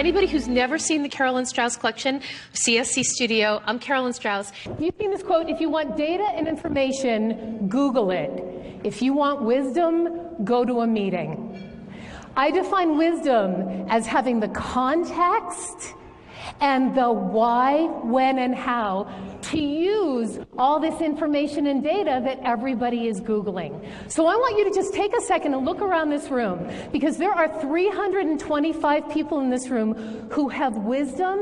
anybody who's never seen the Carolyn Strauss collection, CSC Studio, I'm Carolyn Strauss. You've seen this quote, if you want data and information, Google it. If you want wisdom, go to a meeting. I define wisdom as having the context and the why, when, and how to use all this information and data that everybody is Googling. So I want you to just take a second and look around this room, because there are 325 people in this room who have wisdom,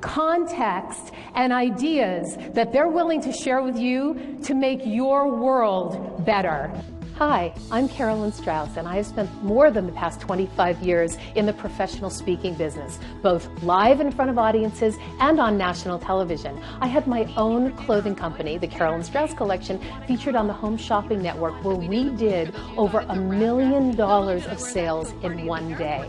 context, and ideas that they're willing to share with you to make your world better. Hi, I'm Carolyn Strauss, and I have spent more than the past 25 years in the professional speaking business, both live in front of audiences and on national television. I had my own clothing company, the Carolyn Strauss Collection, featured on the Home Shopping Network, where we did over $1 million of sales in one day.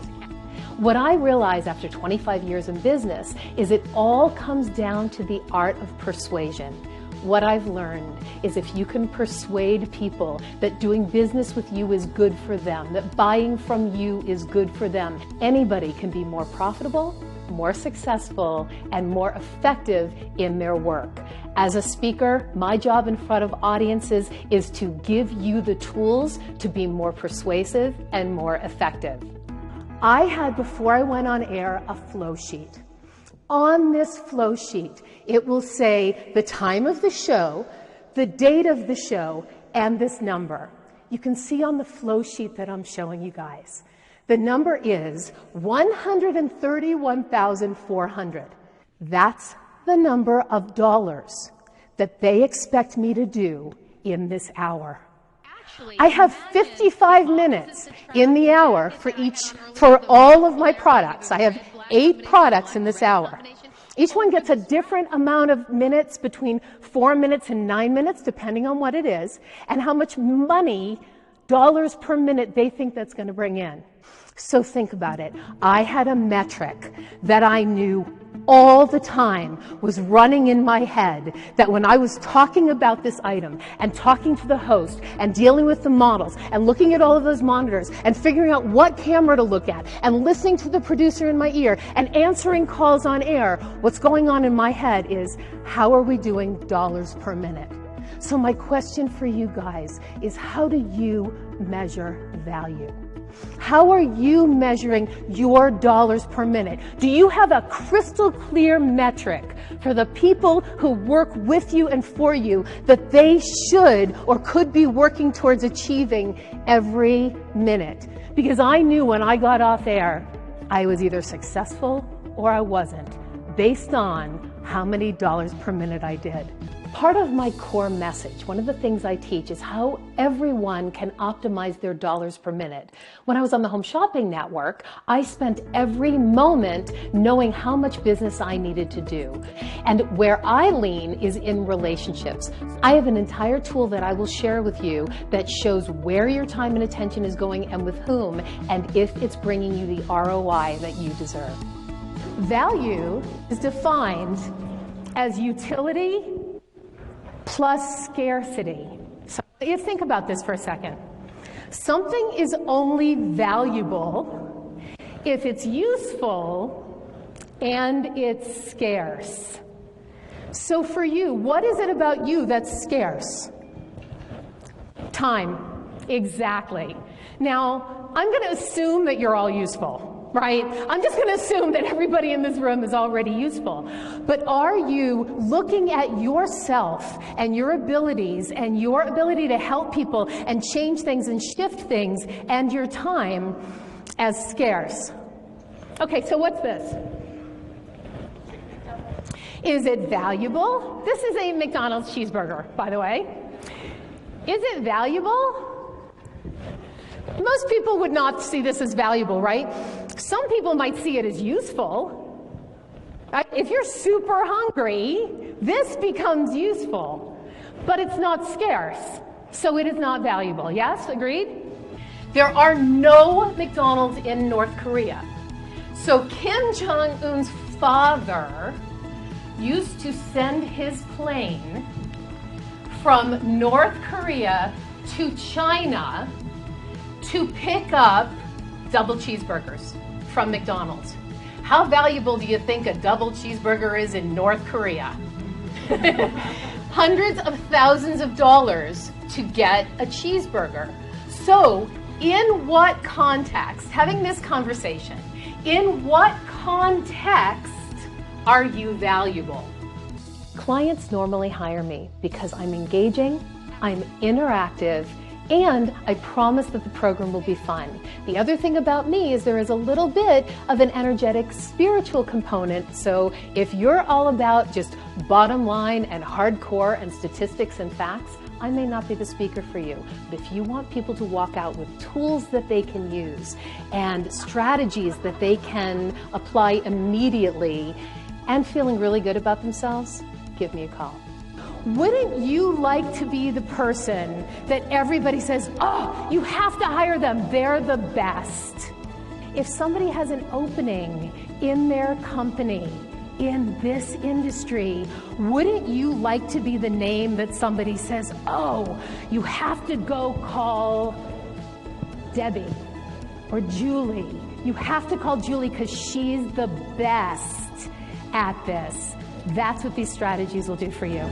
What I realized after 25 years in business is it all comes down to the art of persuasion. What I've learned is if you can persuade people that doing business with you is good for them, that buying from you is good for them, anybody can be more profitable, more successful, and more effective in their work. As a speaker, my job in front of audiences is to give you the tools to be more persuasive and more effective. I had, before I went on air, a flow sheet. On this flow sheet, it will say the time of the show, the date of the show, and this number. You can see on the flow sheet that I'm showing you guys. The number is 131,400. That's the number of dollars that they expect me to do in this hour. I have 55 minutes in the hour for all of my products. I have 8 products in this hour. Each one gets a different amount of minutes, between 4 minutes and 9 minutes, depending on what it is, and how much money, dollars per minute, they think that's going to bring in. So think about it. I had a metric that I knew all the time was running in my head, that when I was talking about this item and talking to the host and dealing with the models and looking at all of those monitors and figuring out what camera to look at and listening to the producer in my ear and answering calls on air, what's going on in my head is, how are we doing dollars per minute? So my question for you guys is, how do you measure value? How are you measuring your dollars per minute? Do you have a crystal clear metric for the people who work with you and for you that they should or could be working towards achieving every minute? Because I knew when I got off air, I was either successful or I wasn't, based on how many dollars per minute I did. Part of my core message, one of the things I teach, is how everyone can optimize their dollars per minute. When I was on the Home Shopping Network, I spent every moment knowing how much business I needed to do. And where I lean is in relationships. I have an entire tool that I will share with you that shows where your time and attention is going and with whom, and if it's bringing you the ROI that you deserve. Value is defined as utility plus scarcity. So you think about this for a second. Something is only valuable if it's useful and it's scarce. So for you, what is it about you that's scarce? Time. Exactly. Now, I'm going to assume that you're all useful. Right? I'm just going to assume that everybody in this room is already useful. But are you looking at yourself and your abilities and your ability to help people and change things and shift things and your time as scarce? Okay, so what's this? Is it valuable? This is a McDonald's cheeseburger, by the way. Is it valuable? Most people would not see this as valuable, right? Some people might see it as useful. If you're super hungry, this becomes useful, but it's not scarce, so it is not valuable. Yes, agreed? There are no McDonald's in North Korea. So Kim Jong-un's father used to send his plane from North Korea to China to pick up double cheeseburgers from McDonald's. How valuable do you think a double cheeseburger is in North Korea? Hundreds of thousands of dollars to get a cheeseburger. So, in what context, having this conversation, in what context are you valuable? Clients normally hire me because I'm engaging, I'm interactive, and I promise that the program will be fun. The other thing about me is there is a little bit of an energetic spiritual component, so if you're all about just bottom line and hardcore and statistics and facts, I may not be the speaker for you. But if you want people to walk out with tools that they can use and strategies that they can apply immediately and feeling really good about themselves, give me a call. Wouldn't you like to be the person that everybody says, oh, you have to hire them, they're the best? If somebody has an opening in their company, in this industry, wouldn't you like to be the name that somebody says, oh, you have to go call Debbie or Julie. You have to call Julie because she's the best at this. That's what these strategies will do for you.